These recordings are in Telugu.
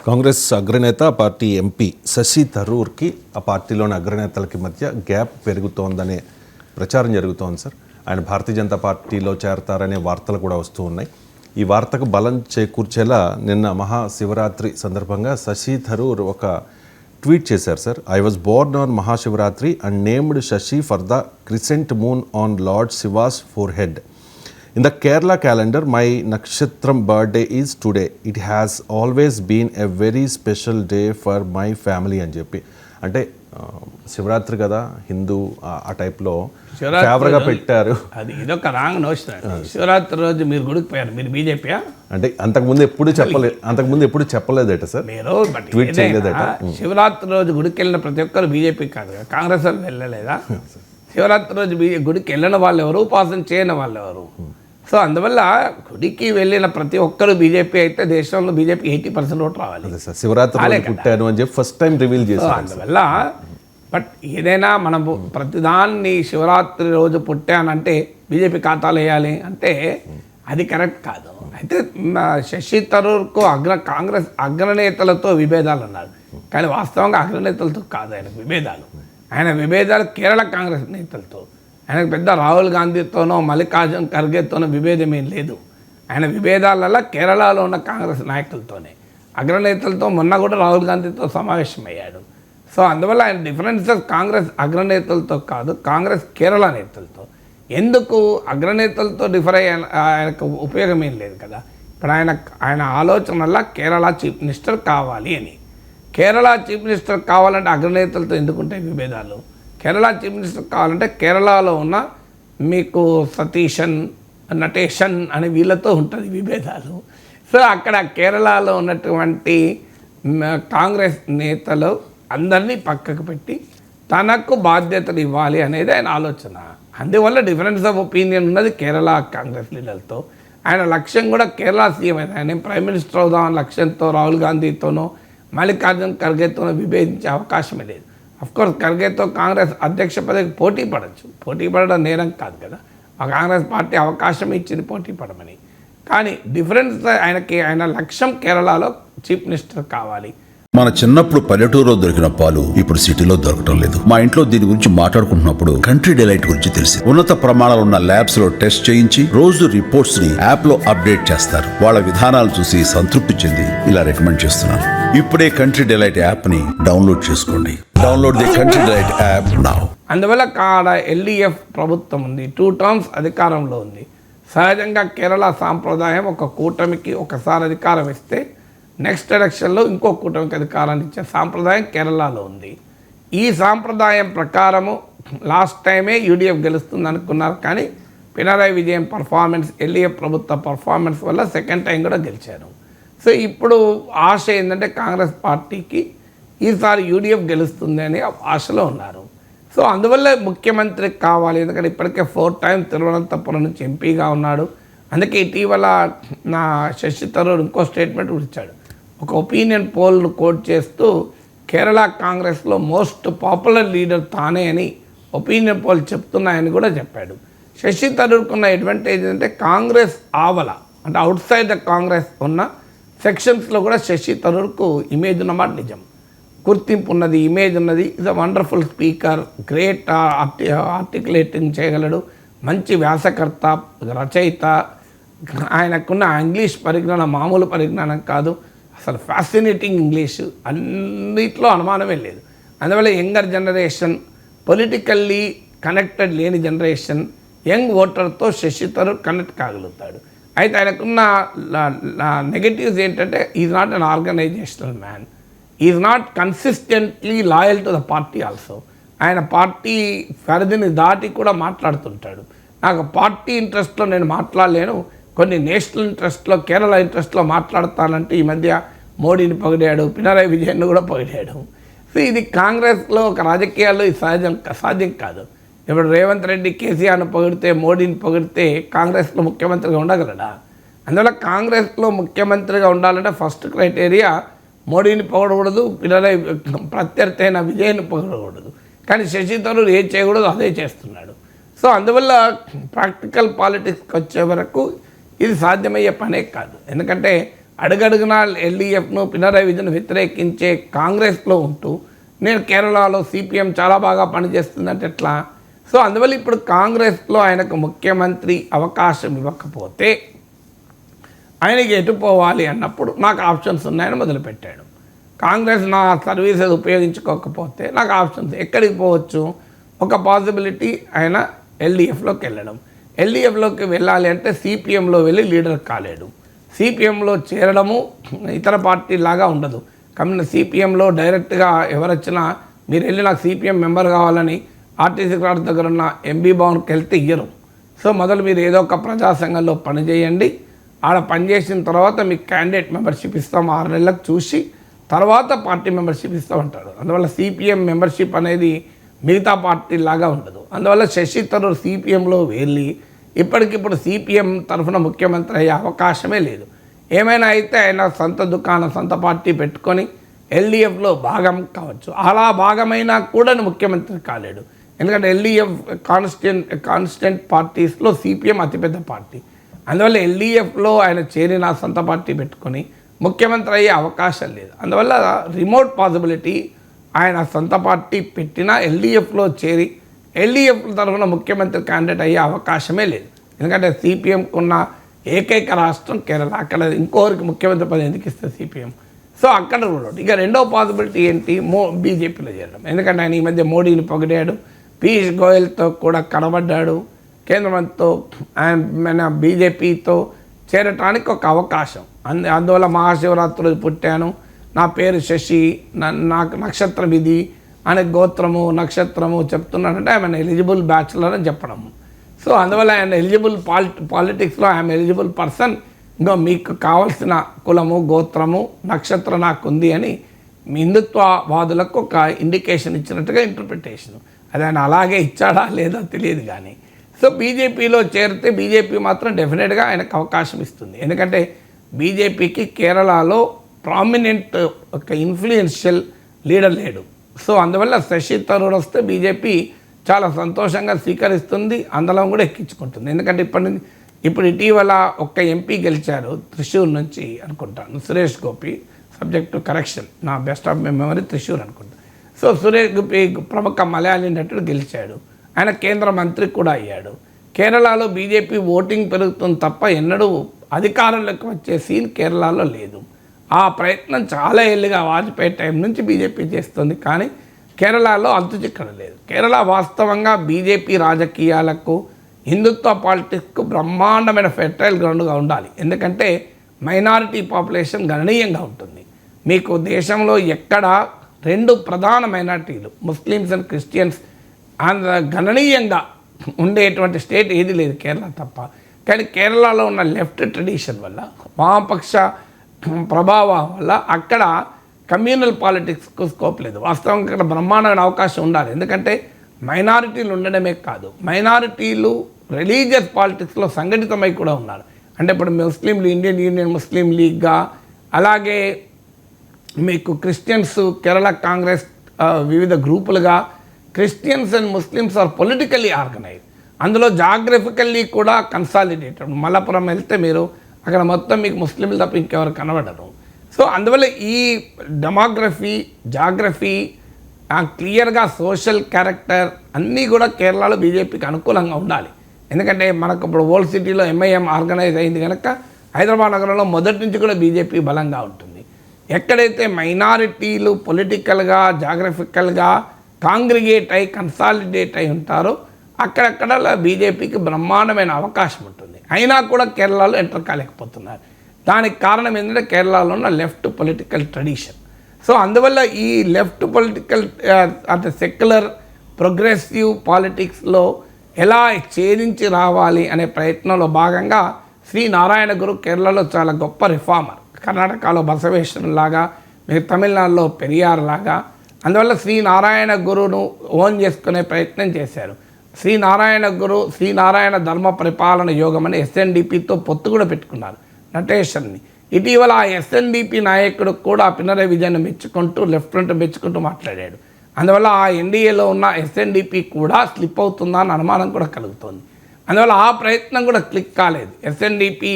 కాంగ్రెస్ అగ్రనేత పార్టీ ఎంపీ శశి థరూర్కి ఆ పార్టీలోని అగ్రనేతలకి మధ్య గ్యాప్ పెరుగుతోందనే ప్రచారం జరుగుతోంది సార్. ఆయన భారతీయ జనతా పార్టీలో చేరతారనే వార్తలు కూడా వస్తూ ఉన్నాయి. ఈ వార్తకు బలం చేకూర్చేలా నిన్న మహాశివరాత్రి సందర్భంగా శశి థరూర్ ఒక ట్వీట్ చేశారు sir. I was born on Mahashivratri and named Shashi for the crescent moon on lord Shiva's forehead. In the Kerala calendar, my Nakshatram birthday is today. It has always been a very special day for my family అని చెప్పి, అంటే శివరాత్రి కదా హిందూ ఆ టైప్లో ఫేవర్గా పెట్టారు. అది ఇదొక రాంగ్ నోషన్. శివరాత్రి రోజు మీరు గుడికి పోయారు, మీరు బీజేపీయా? అంటే అంతకుముందు ఎప్పుడు చెప్పలేదట సార్, మీరు ట్వీట్ చేయలేదట. శివరాత్రి రోజు గుడికి వెళ్ళిన ప్రతి ఒక్కరు బీజేపీ కాదు, కాంగ్రెస్ వాళ్ళు వెళ్ళలేదా? శివరాత్రి రోజు గుడికి వెళ్ళిన వాళ్ళు ఎవరు, ఉపాసన చేయని వాళ్ళు ఎవరు? సో అందువల్ల గుడికి వెళ్ళిన ప్రతి ఒక్కరు బీజేపీ అయితే దేశంలో బీజేపీ 80% ఓటు రావాలి. శివరాత్రి పుట్టాను అని చెప్పి ఫస్ట్ టైం రివీల్ చేశారు. అందువల్ల బట్ ఏదైనా మనం ప్రతిదాన్ని శివరాత్రి రోజు పుట్టానంటే బీజేపీ ఖాతాలు వేయాలి అంటే అది కరెక్ట్ కాదు. అయితే శశి థరూర్కు కాంగ్రెస్ అగ్రనేతలతో విభేదాలు అన్నారు, కానీ వాస్తవంగా అగ్రనేతలతో కాదు ఆయనకు విభేదాలు. ఆయన విభేదాలు కేరళ కాంగ్రెస్ నేతలతో. ఆయనకు పెద్ద రాహుల్ గాంధీతోనో మల్లికార్జున్ ఖర్గేతోనో విభేదం ఏం లేదు. ఆయన విభేదాలలో కేరళలో ఉన్న కాంగ్రెస్ నాయకులతోనే, అగ్రనేతలతో మొన్న కూడా రాహుల్ గాంధీతో సమావేశమయ్యాడు. సో అందువల్ల ఆయన డిఫరెన్సెస్ కాంగ్రెస్ అగ్రనేతలతో కాదు, కాంగ్రెస్ కేరళ నేతలతో. ఎందుకు అగ్రనేతలతో డిఫర్ అయ్యే ఆయనకు ఉపయోగం ఏం లేదు కదా. ఇప్పుడు ఆయన ఆలోచనల్లో కేరళ చీఫ్ మినిస్టర్ కావాలి అని. కేరళ చీఫ్ మినిస్టర్ కావాలంటే అగ్రనేతలతో ఎందుకుంటాయి విభేదాలు? కేరళ చీఫ్ మినిస్టర్ కావాలంటే కేరళలో ఉన్న మీకు సతీషన్, నటేషన్ అనే వీళ్ళతో ఉంటుంది విభేదాలు. సో అక్కడ కేరళలో ఉన్నటువంటి కాంగ్రెస్ నేతలు అందరినీ పక్కకు పెట్టి తనకు బాధ్యతలు ఇవ్వాలి అనేది ఆయన ఆలోచన. అందువల్ల డిఫరెన్స్ ఆఫ్ ఒపీనియన్ ఉన్నది కేరళ కాంగ్రెస్ లీడర్లతో. ఆయన లక్ష్యం కూడా కేరళ సీఎం అయితే ఆయన ప్రైమ్ మినిస్టర్ అవుదామని లక్ష్యంతో రాహుల్ గాంధీతోనో మల్లికార్జున్ ఖర్గేతోనో విభేదించే అవకాశమే లేదు. అఫ్కోర్స్ ఖర్గేతో కాంగ్రెస్ అధ్యక్ష పదవికి పోటీ పడవచ్చు, పోటీ పడడం నేరం కాదు కదా. ఆ కాంగ్రెస్ పార్టీ అవకాశం ఇచ్చింది పోటీ పడమని. కానీ డిఫరెన్స్ ఆయన లక్ష్యం కేరళలో చీఫ్ మినిస్టర్ కావాలి. మన చిన్నప్పుడు పల్లెటూరులో దొరికిన పాలు ఇప్పుడు సిటీలో దొరకటం లేదు. మా ఇంట్లో దీని గురించి మాట్లాడుకుంటున్నప్పుడు కంట్రీ డిలైట్ గురించి తెలిసి ఉన్నత ప్రమాణాలు ఉన్న ల్యాబ్స్ లో టెస్ట్ చేయించి రోజు రిపోర్ట్స్ ని యాప్ లో అప్డేట్ చేస్తారు. వాళ్ళ విధానాలు చూసి సంతృప్తి చెంది ఇలా రికమెండ్ చేస్తున్నాను. ఇప్పుడే కంట్రీ డిలైట్ యాప్ ని డౌన్లోడ్ చేసుకోండి. Download the country delight app now. అందువల్ల కాడ ఎల్డీఎఫ్ ప్రభుత్వం ఉంది, 2 టర్మ్స్ అధికారంలో ఉంది. సహజంగా కేరళ సాంప్రదాయం ఒక కూటమికి ఒకసారి అధికారం ఇస్తే నెక్స్ట్ ఎలక్షన్లో ఇంకో కూటమికి అధికారాన్ని ఇచ్చే సాంప్రదాయం కేరళలో ఉంది. ఈ సాంప్రదాయం ప్రకారము లాస్ట్ టైమే యూడీఎఫ్ గెలుస్తుంది అనుకున్నారు, కానీ పినరాయి విజయన్ పర్ఫార్మెన్స్, ఎల్డీఎఫ్ ప్రభుత్వ పర్ఫార్మెన్స్ వల్ల సెకండ్ టైం కూడా గెలిచారు. సో ఇప్పుడు ఆశ ఏంటంటే కాంగ్రెస్ పార్టీకి ఈసారి యూడీఎఫ్ గెలుస్తుంది అని ఆశలో ఉన్నారు. సో అందువల్ల ముఖ్యమంత్రి కావాలి, ఎందుకంటే ఇప్పటికే 4 టైమ్స్ తిరువనంతపురం నుంచి ఎంపీగా ఉన్నాడు. అందుకే ఇటీవల నా శశి థరూర్ ఇంకో స్టేట్మెంట్ ఇచ్చాడు. ఒక ఒపీనియన్ పోల్ను కోట్ చేస్తూ కేరళ కాంగ్రెస్లో మోస్ట్ పాపులర్ లీడర్ తానే అని ఒపీనియన్ పోల్ చెప్తున్నాయని కూడా చెప్పాడు. శశి థరూర్కున్న అడ్వాంటేజ్ అంటే కాంగ్రెస్ ఆవల, అంటే అవుట్ సైడ్ ద కాంగ్రెస్ ఉన్న సెక్షన్స్లో కూడా శశి థరూర్కు ఇమేజ్ ఉన్నమాట నిజం, గుర్తింపు ఉన్నది, ఇమేజ్ ఉన్నది. Is a wonderful speaker, great articulating చేయగలడు, మంచి వ్యాసకర్త, రచయిత. ఆయనకున్న ఇంగ్లీష్ పరిజ్ఞానం మామూలు పరిజ్ఞానం కాదు, అసలు ఫ్యాసినేటింగ్ ఇంగ్లీషు, అన్నిట్లో అనుమానమే లేదు. అందువల్ల యంగర్ జనరేషన్, పొలిటికల్లీ కనెక్టెడ్ లేని జనరేషన్, యంగ్ ఓటర్తో శశి థరూర్ కనెక్ట్ కాగలుగుతాడు. అయితే ఆయనకున్న నెగటివ్స్ ఏంటంటే is not an organisational man, is not consistently loyal to the party also. ఆయన పార్టీ పరిధిని దాటి కూడా మాట్లాడుతుంటాడు. నాకు పార్టీ ఇంట్రెస్ట్లో నేను మాట్లాడలేను, కొన్ని నేషనల్ ఇంట్రెస్ట్లో, కేరళ ఇంట్రెస్ట్లో మాట్లాడతానంటే ఈ మధ్య మోడీని పొగిడాడు, పినరాయి విజయన్ను కూడా పొగిడాడు. సో ఇది కాంగ్రెస్లో ఒక రాజకీయాల్లో ఇది సాధ్యం కాదు. ఇప్పుడు రేవంత్ రెడ్డి కేసీఆర్ను పొగిడితే, మోడీని పొగిడితే కాంగ్రెస్లో ముఖ్యమంత్రిగా ఉండగలడా? అందువల్ల కాంగ్రెస్లో ముఖ్యమంత్రిగా ఉండాలంటే ఫస్ట్ క్రైటీరియా మోడీని పొగడకూడదు, పినరాయి ప్రత్యర్థి అయిన విజయన్ను పొగడకూడదు. కానీ శశి థరూర్ ఏం చేయకూడదు అదే చేస్తున్నాడు. సో అందువల్ల ప్రాక్టికల్ పాలిటిక్స్కి వచ్చే వరకు ఇది సాధ్యమయ్యే పనే కాదు. ఎందుకంటే అడుగడుగునా ఎల్డీఎఫ్ను పినరయి విజయన్ వ్యతిరేకించే కాంగ్రెస్లో ఉంటూ నేను కేరళలో సిపిఎం చాలా బాగా పనిచేస్తుందంటే ఎట్లా? సో అందువల్ల ఇప్పుడు కాంగ్రెస్లో ఆయనకు ముఖ్యమంత్రి అవకాశం ఇవ్వకపోతే ఆయనకి ఎటు పోవాలి అన్నప్పుడు నాకు ఆప్షన్స్ ఉన్నాయని మొదలుపెట్టాడు. కాంగ్రెస్ నా సర్వీసెస్ ఉపయోగించుకోకపోతే నాకు ఆప్షన్స్ ఎక్కడికి పోవచ్చు? ఒక పాసిబిలిటీ ఆయన ఎల్డీఎఫ్లోకి వెళ్ళడం. ఎల్డీఎఫ్లోకి వెళ్ళాలి అంటే సిపిఎంలో వెళ్ళి లీడర్ కాలేడు. సిపిఎంలో చేరడము ఇతర పార్టీ లాగా ఉండదు. సిపిఎంలో డైరెక్ట్గా ఎవరొచ్చినా మీరు వెళ్ళి నాకు సిపిఎం మెంబర్ కావాలని ఆర్టీసీ క్రాస్ దగ్గర ఉన్న ఎంబీ భవన్కి వెళ్తే ఇయ్యరు. సో మొదలు మీరు ఏదో ఒక ప్రజా సంఘంలో పనిచేయండి, ఆడ పనిచేసిన తర్వాత మీకు క్యాండిడేట్ మెంబర్షిప్ ఇస్తాం 6 నెలలకు చూసి, తర్వాత పార్టీ మెంబర్షిప్ ఇస్తామంటారు. అందువల్ల సిపిఎం మెంబర్షిప్ అనేది మిగతా పార్టీ లాగా ఉండదు. అందువల్ల శశి థరూర్ సిపిఎంలో వెళ్ళి ఇప్పటికిప్పుడు సిపిఎం తరఫున ముఖ్యమంత్రి అయ్యే అవకాశమే లేదు. ఏమైనా అయితే ఆయన సొంత దుకాణం సొంత పార్టీ పెట్టుకొని ఎల్డీఎఫ్లో భాగం కావచ్చు. అలా భాగమైనా కూడా ముఖ్యమంత్రి కాలేడు. ఎందుకంటే ఎల్డీఎఫ్ కాన్స్టిట్యూంట్ పార్టీస్లో సిపిఎం అతిపెద్ద పార్టీ. అందువల్ల ఎల్డీఎఫ్లో ఆయన చేరిన సొంత పార్టీ పెట్టుకొని ముఖ్యమంత్రి అయ్యే అవకాశం లేదు. అందువల్ల రిమోట్ పాసిబిలిటీ ఆయన సొంత పార్టీ పెట్టినా ఎల్డీఎఫ్లో చేరి ఎల్డీఎఫ్ తరఫున ముఖ్యమంత్రి క్యాండిడేట్ అయ్యే అవకాశమే లేదు. ఎందుకంటే సిపిఎంకు ఉన్న ఏకైక రాష్ట్రం కేరళ. అక్కడ ఇంకోరికి ముఖ్యమంత్రి పదవి ఎందుకు ఇస్తే సిపిఎం? సో అక్కడ రూల్. ఇక రెండవ పాసిబిలిటీ ఏంటి? బీజేపీలో చేరడం. ఎందుకంటే ఆయన ఈ మధ్య మోడీని పొగిడాడు, పీయూష్ గోయల్తో కూడా కనబడ్డాడు, కేంద్ర మంత్రితో ఆయన బీజేపీతో చేరటానికి ఒక అవకాశం. అందువల్ల మహాశివరాత్రి రోజు పుట్టాను, నా పేరు శశి, నాకు నక్షత్రం ఇది అనే గోత్రము నక్షత్రము చెప్తున్నాడంటే ఆయన ఎలిజిబుల్ బ్యాచులర్ అని చెప్పడం. సో అందువల్ల ఆయన ఎలిజిబుల్ పాలిటిక్స్లో ఆయన ఎలిజిబుల్ పర్సన్, ఇంకా మీకు కావాల్సిన కులము గోత్రము నక్షత్రం నాకు ఉంది అని హిందుత్వవాదులకు ఒక ఇండికేషన్ ఇచ్చినట్టుగా ఇంటర్ప్రిటేషన్. అది ఆయన అలాగే ఇచ్చాడా లేదా తెలియదు కానీ. సో బీజేపీలో చేరితే బీజేపీ మాత్రం డెఫినెట్గా ఆయనకు అవకాశం ఇస్తుంది. ఎందుకంటే బీజేపీకి కేరళలో ప్రామినెంట్ ఒక ఇన్ఫ్లుయెన్షియల్ లీడర్ లేడు. సో అందువల్ల శశి థరూర్ వస్తే బీజేపీ చాలా సంతోషంగా స్వీకరిస్తుంది, అందలం కూడా ఎక్కించుకుంటుంది. ఎందుకంటే ఇప్పుడు ఇటీవల ఒక్క ఎంపీ గెలిచారు త్రిశూర్ నుంచి అనుకుంటాను, సురేష్ గోపి. సబ్జెక్టు కరెక్షన్, నా బెస్ట్ ఆఫ్ మెమరీ త్రిశూర్ అనుకుంటాను. సో సురేష్ గోపి ప్రముఖ మలయాళీ నటుడు గెలిచాడు, ఆయన కేంద్ర మంత్రి కూడా అయ్యాడు. కేరళలో బీజేపీ ఓటింగ్ పెరుగుతుంది తప్ప ఎన్నడూ అధికారంలోకి వచ్చే సీన్ కేరళలో లేదు. ఆ ప్రయత్నం చాలా ఏళ్ళుగా వాజ్పేయి టైం నుంచి బీజేపీ చేస్తుంది, కానీ కేరళలో అంతుచిక్కడం లేదు. కేరళ వాస్తవంగా బీజేపీ రాజకీయాలకు హిందుత్వ పాలిటిక్స్కు బ్రహ్మాండమైన ఫెర్టైల్ గ్రౌండ్గా ఉండాలి. ఎందుకంటే మైనారిటీ పాపులేషన్ గణనీయంగా ఉంటుంది. మీకు దేశంలో ఎక్కడ 2 ప్రధాన మైనారిటీలు ముస్లిమ్స్ అండ్ క్రిస్టియన్స్ గణనీయంగా ఉండేటువంటి స్టేట్ ఏది లేదు, కేరళ తప్ప. కానీ కేరళలో ఉన్న లెఫ్ట్ ట్రెడిషన్ వల్ల, వామపక్ష ప్రభావం వల్ల అక్కడ కమ్యూనల్ పాలిటిక్స్కు స్కోప్ లేదు. వాస్తవంగా ఇక్కడ బ్రహ్మాండమైన అవకాశం ఉండాలి. ఎందుకంటే మైనారిటీలు ఉండడమే కాదు, మైనారిటీలు రిలీజియస్ పాలిటిక్స్లో సంఘటితమై కూడా ఉన్నారు. అంటే ఇప్పుడు ముస్లింలు ఇండియన్ యూనియన్ ముస్లిం లీగ్గా, అలాగే మీకు క్రిస్టియన్స్ కేరళ కాంగ్రెస్ వివిధ గ్రూపులుగా, Christians and Muslims are politically organise. అందులో జాగ్రఫికల్లీ కూడా కన్సాలిడేటెడ్. మలపురం వెళ్తే మీరు అక్కడ మొత్తం మీకు ముస్లింలు తప్ప ఇంకెవరు కనబడరు. సో అందువల్ల ఈ డెమోగ్రఫీ జాగ్రఫీ క్లియర్గా సోషల్ క్యారెక్టర్ అన్నీ కూడా కేరళలో బీజేపీకి అనుకూలంగా ఉండాలి. ఎందుకంటే మనకు ఇప్పుడు ఓల్డ్ సిటీలో ఎంఐఎం ఆర్గనైజ్ అయింది కనుక హైదరాబాద్ నగరంలో మొదటి నుంచి కూడా బీజేపీ బలంగా ఉంటుంది. ఎక్కడైతే మైనారిటీలు పొలిటికల్గా జాగ్రఫికల్గా కాంగ్రిగేట్ అయి కన్సాలిడేట్ అయి ఉంటారో అక్కడక్కడ బీజేపీకి బ్రహ్మాండమైన అవకాశం ఉంటుంది. అయినా కూడా కేరళలో ఎంటర్ కాలేకపోతున్నారు. దానికి కారణం ఏంటంటే కేరళలో ఉన్న లెఫ్ట్ పొలిటికల్ ట్రెడిషన్. సో అందువల్ల ఈ లెఫ్ట్ పొలిటికల్ అంటే సెక్యులర్ ప్రోగ్రెసివ్ పాలిటిక్స్లో ఎలా ఛేదించి రావాలి అనే ప్రయత్నంలో భాగంగా శ్రీ నారాయణ గురు కేరళలో చాలా గొప్ప రిఫార్మర్. కర్ణాటకలో బసవేశ్వరం లాగా, మీరు తమిళనాడులో పెరియార్ లాగా. అందువల్ల శ్రీ నారాయణ గురును ఓన్ చేసుకునే ప్రయత్నం చేశారు. శ్రీ నారాయణ గురు శ్రీ నారాయణ ధర్మ పరిపాలన యోగం అని ఎస్ఎన్డిపితో పొత్తు కూడా పెట్టుకున్నారు నటేషన్ని. ఇటీవల ఆ ఎస్ఎన్డిపి నాయకుడు కూడా పినరయి విజయన్ మెచ్చుకుంటూ లెఫ్ట్ ఫ్రంట్ మెచ్చుకుంటూ మాట్లాడాడు. అందువల్ల ఆ ఎన్డీఏలో ఉన్న ఎస్ఎన్డిపి కూడా స్లిప్ అవుతుందా అని అనుమానం కూడా కలుగుతుంది. అందువల్ల ఆ ప్రయత్నం కూడా క్లిక్ కాలేదు. ఎస్ఎన్డిపి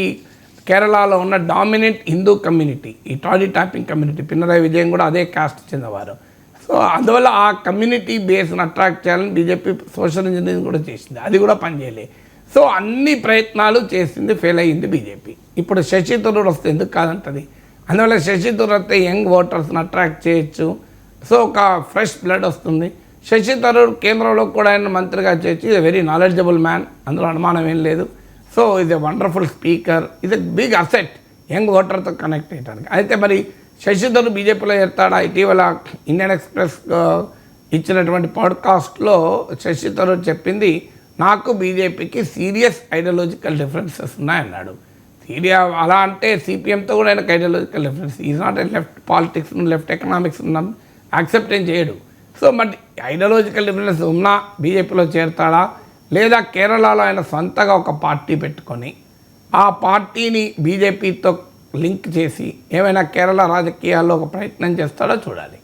కేరళలో ఉన్న డామినెంట్ హిందూ కమ్యూనిటీ, ఈ toddy topping community, Pinarayi Vijayan కూడా అదే కాస్ట్ చెందినవారు. సో అందువల్ల ఆ కమ్యూనిటీ బేస్ని అట్రాక్ట్ చేయాలని బీజేపీ సోషల్ ఇంజనీరింగ్ కూడా చేసింది, అది కూడా పనిచేయలే. సో అన్ని ప్రయత్నాలు చేసింది, ఫెయిల్ అయ్యింది బీజేపీ. ఇప్పుడు శశి థరూర్ వస్తే ఎందుకు కాదంటది? అందువల్ల శశి థరూర్ వస్తే యంగ్ ఓటర్స్ని అట్రాక్ట్ చేయొచ్చు. సో ఒక ఫ్రెష్ బ్లడ్ వస్తుంది. శశి థరూర్ కేంద్రంలో కూడా ఆయన మంత్రిగా చేయొచ్చు. ఇది వెరీ నాలెడ్జబుల్ మ్యాన్, అందులో అనుమానం ఏం లేదు. సో ఇది వండర్ఫుల్ స్పీకర్, ఇది బిగ్ అసెట్ యంగ్ ఓటర్తో కనెక్ట్ అయ్యడానికి. అయితే మరి శశి థరూర్ బీజేపీలో చేస్తాడా? ఇటీవల ఇండియన్ ఎక్స్ప్రెస్ ఇచ్చినటువంటి పాడ్కాస్ట్లో శశి థరూర్ చెప్పింది, నాకు బీజేపీకి సీరియస్ ఐడియాలజికల్ డిఫరెన్సెస్ ఉన్నాయన్నాడు. అలా అంటే సిపిఎంతో కూడా ఆయనకు ideological difference, is not a left politics, left economics ఉన్నాం యాక్సెప్ట్ ఏం చేయడు. సో మరి ఐడియాలజికల్ డిఫరెన్స్ ఉన్నా బీజేపీలో చేరతాడా, లేదా కేరళలో ఆయన సొంతగా ఒక పార్టీ పెట్టుకొని ఆ పార్టీని బీజేపీతో లింక్ చేసి ఏమైనా కేరళ రాజకీయాల్లో ఒక ప్రయత్నం చేస్తాడో చూడాలి.